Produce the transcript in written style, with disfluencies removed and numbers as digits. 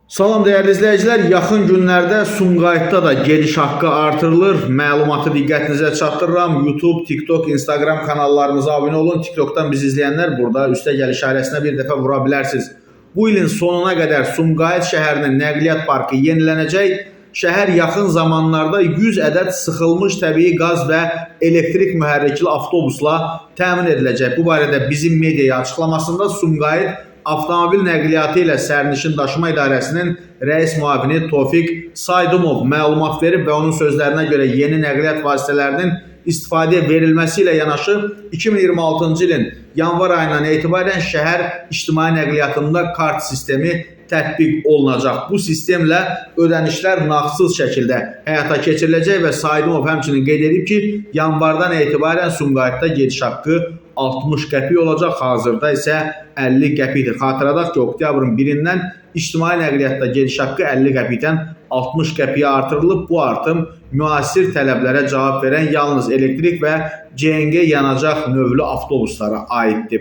Salam dəyərli izləyicilər, yaxın günlərdə Sumqayıtda da gediş haqqı artırılır. Məlumatı diqqətinizə çatdırıram. YouTube, TikTok, Instagram kanallarımıza abunə olun. TikTokdan bizi izləyənlər burada üstə gəl işarəsinə bir dəfə vura bilərsiniz. Bu ilin sonuna qədər Sumqayıt şəhərinin nəqliyyat parkı yenilənəcək. Şəhər yaxın zamanlarda 100 ədəd sıxılmış təbii qaz və elektrik mühərrikli avtobusla təmin ediləcək. Bu barədə bizim mediaya açıqlamasında Sumqayıt Avtomobil Nəqliyyatı ilə Sərnişin Daşıma İdarəsinin rəis müavini Tofiq Saydumov məlumat verib və onun sözlərinə görə yeni nəqliyyat vasitələrinin istifadəyə verilməsi ilə yanaşı 2026-cı ilin yanvar ayından etibarən şəhər ictimai nəqliyyatında kart sistemi tətbiq olunacaq. Bu sistemlə ödənişlər nağdsız şəkildə həyata keçiriləcək və Saydumov həmçinin qeyd edib ki, yanvardan etibarən Sumqayıtda gediş haqqı 60 qəpik olacaq, hazırda isə 50 qəpikdir. Xatırladaq ki, oktyabrın 1-dən ictimai nəqliyyatda gediş haqqı 50 qəpikdən 60 qəpiyə artırılıb. Bu artım müasir tələblərə cavab verən yalnız elektrik və CNG yanacaq növlü avtobuslara aiddir.